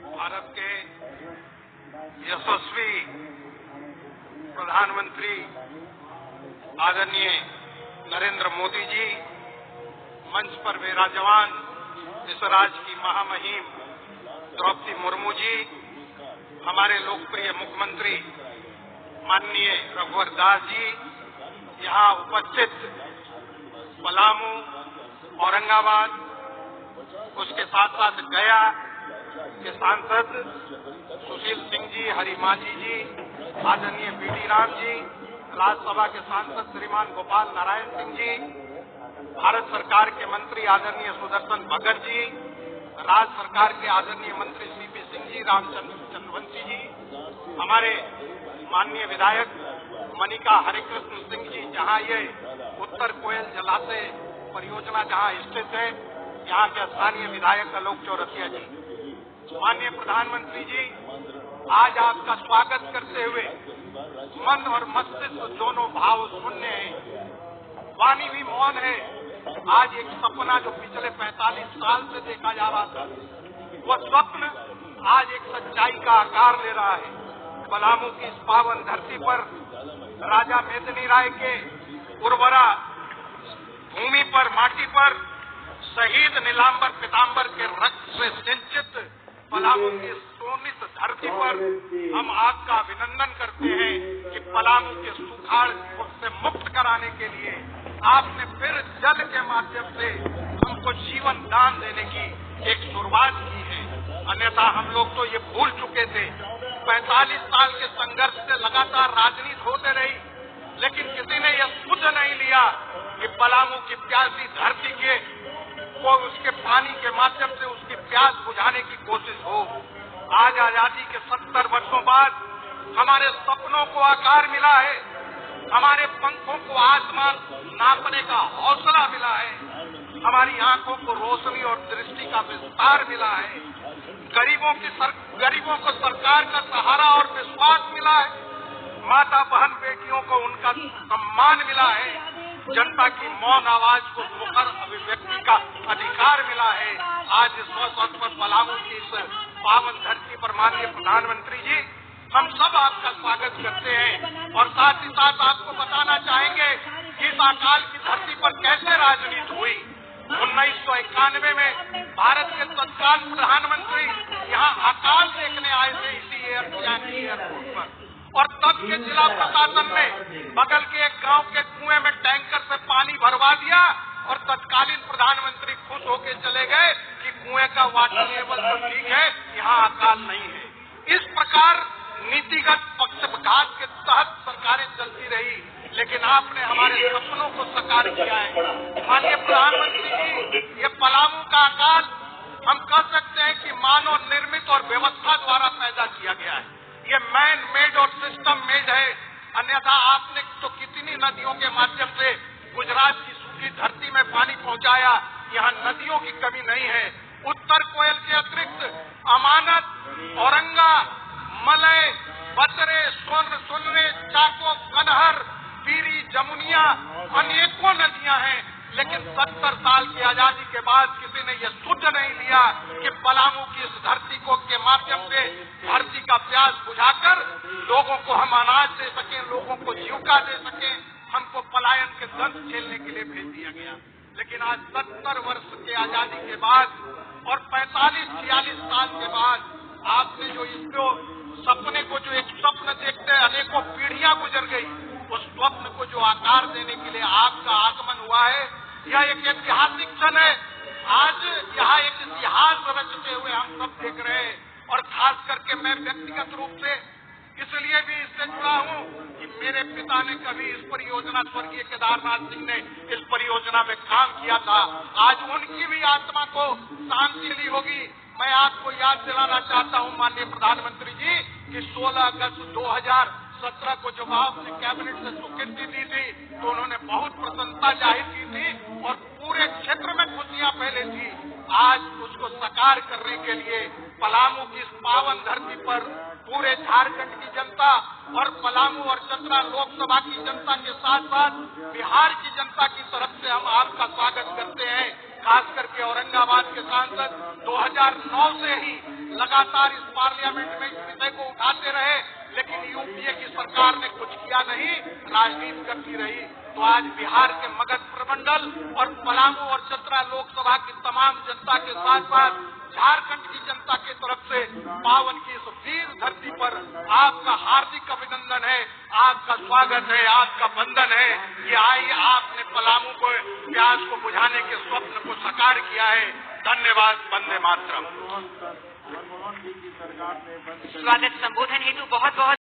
भारत के यशस्वी प्रधानमंत्री आदरणीय नरेंद्र मोदी जी, मंच पर विराजमान इस राज्य की महामहिम द्रौपदी मुर्मू जी, हमारे लोकप्रिय मुख्यमंत्री माननीय रघुवर दास जी, यहाँ उपस्थित पलामू, औरंगाबाद, उसके साथ साथ गया के सांसद सुशील सिंह जी, हरिमांझी जी, आदरणीय बीडी राम जी, राज्यसभा के सांसद श्रीमान गोपाल नारायण सिंह जी, भारत सरकार के मंत्री आदरणीय सुदर्शन भगत जी, राज्य सरकार के आदरणीय मंत्री सीपी सिंह जी, रामचंद्र चंद्रवंशी जी, हमारे माननीय विधायक मनिका हरिकृष्ण सिंह जी, जहां ये उत्तर कोयल जलाशय परियोजना जहां स्थित है, यहाँ के स्थानीय विधायक आलोक चौरसिया जी, माननीय प्रधानमंत्री जी, आज आपका स्वागत करते हुए मन और मस्तिष्क दोनों भाव शून्य है, वाणी भी मौन है। आज एक सपना जो पिछले 45 साल से देखा जा रहा था, वह स्वप्न आज एक सच्चाई का आकार ले रहा है। पलामू की इस पावन धरती पर राजा मेदिनी राय के उर्वरा भूमि पर, माटी पर शहीद नीलांबर पीताम्बर के रक्त से सिंचित पलामू की सोनित धरती पर हम आपका अभिनंदन करते हैं कि पलामू के सुखाड़ से मुक्त कराने के लिए आपने फिर जल के माध्यम से हमको जीवन दान देने की एक शुरुआत की है। अन्यथा हम लोग तो ये भूल चुके थे। 45 साल के संघर्ष से लगातार राजनीति होते रही, लेकिन किसी ने यह सुध नहीं लिया कि पलामू की प्यासी धरती के को उसके पानी के माध्यम से उसकी प्यास बुझाने की कोशिश हो। आज आजादी के 70 वर्षों बाद हमारे सपनों को आकार मिला है, हमारे पंखों को आसमान नापने का हौसला मिला है, हमारी आंखों को रोशनी और दृष्टि का विस्तार मिला है, गरीबों को सरकार का सहारा और विश्वास मिला है, माता बहन बेटियों को उनका सम्मान मिला है, जनता की मौन आवाज को मुखर अभिव्यक्ति का अधिकार मिला है। आज इस अवसर पर पलामू की इस पावन धरती पर माननीय प्रधानमंत्री जी, हम सब आपका स्वागत करते हैं और साथ ही साथ आपको बताना चाहेंगे कि इस अकाल की धरती पर कैसे राजनीति हुई। 1991 में भारत के तत्काल प्रधानमंत्री यहाँ अकाल देखने आए थे इसी एयरपोर्ट पर, और तब के जिला प्रशासन ने बगल के एक गांव के कुएं में टैंकर से पानी भरवा दिया और तत्कालीन प्रधानमंत्री खुश होकर चले गए कि कुएं का वाटर लेवल तो ठीक है, यहाँ अकाल नहीं है। इस प्रकार नीतिगत पक्षपात के तहत सरकारें चलती रही, लेकिन आपने हमारे सपनों को साकार किया है। माननीय प्रधानमंत्री जी, ये पलामू का अकाल हम कह सकते हैं कि मानव निर्मित और व्यवस्था द्वारा पैदा किया गया है। ये मैन मेड और सिस्टम मेड है। अन्यथा आपने तो कितनी नदियों के माध्यम से गुजरात की सूखी धरती में पानी पहुंचाया, यहाँ नदियों की कमी नहीं है। उत्तर कोयल के अतिरिक्त अमानत, औरंगा, मलय, बतरे, स्वर्ण, सुनरे, चाको, कनहर, पीरी, जमुनिया, अनेकों नदियां हैं, लेकिन 70 साल की आजादी के बाद किसी ने यह सुध नहीं लिया कि पलामू की इस धरती को के माध्यम से धरती का प्यास बुझाकर लोगों को हम अनाज दे सकें, लोगों को जीविका दे सकें। हमको पलायन के दंश झेलने के लिए भेज दिया गया, लेकिन आज 70 वर्ष के आजादी के बाद और 45-46 साल के बाद आपने जो इसको सपने को, जो एक स्वप्न देखते अनेकों पीढ़ियां गुजर गई, उस स्वप्न को जो आकार देने के लिए आपका आगमन हुआ है, यह एक ऐतिहासिक क्षण है। आज यहाँ एक इतिहास रचते हुए हम सब देख रहे हैं, और खास करके मैं व्यक्तिगत रूप से इसलिए भी इससे जुड़ा हूँ कि मेरे पिता ने कभी इस परियोजना, स्वर्गीय केदारनाथ सिंह ने इस परियोजना में काम किया था। आज उनकी भी आत्मा को शांति मिली होगी। मैं आपको याद दिलाना चाहता हूँ माननीय प्रधानमंत्री जी कि 16 अगस्त 2017 को जब आपने कैबिनेट से स्वीकृति दी थी तो उन्होंने बहुत प्रसन्नता जाहिर की थी और पूरे क्षेत्र में खुशियां फैली थी। आज उसको साकार करने के लिए पलामू की इस पावन धरती पर पूरे झारखंड की जनता और पलामू और चतरा लोकसभा की जनता के साथ साथ बिहार की जनता की तरफ से हम आपका स्वागत करते हैं। खास करके औरंगाबाद के सांसद 2009 से ही लगातार इस पार्लियामेंट में इस विषय को उठाते रहे, लेकिन यूपीए की सरकार ने कुछ किया नहीं, राजनीति करती रही। तो आज बिहार के मगध प्रमंडल और पलामू और चतरा लोकसभा की तमाम जनता के साथ साथ झारखंड की जनता की तरफ से पावन की इस वीर धरती पर आपका हार्दिक अभिनंदन है, आपका स्वागत है, आपका वंदन है। ये आई आपने पलामू को प्यास को बुझाने के स्वप्न को साकार किया है। धन्यवाद। वंदे मातरम। स्वागत संबोधन हेतु बहुत बहुत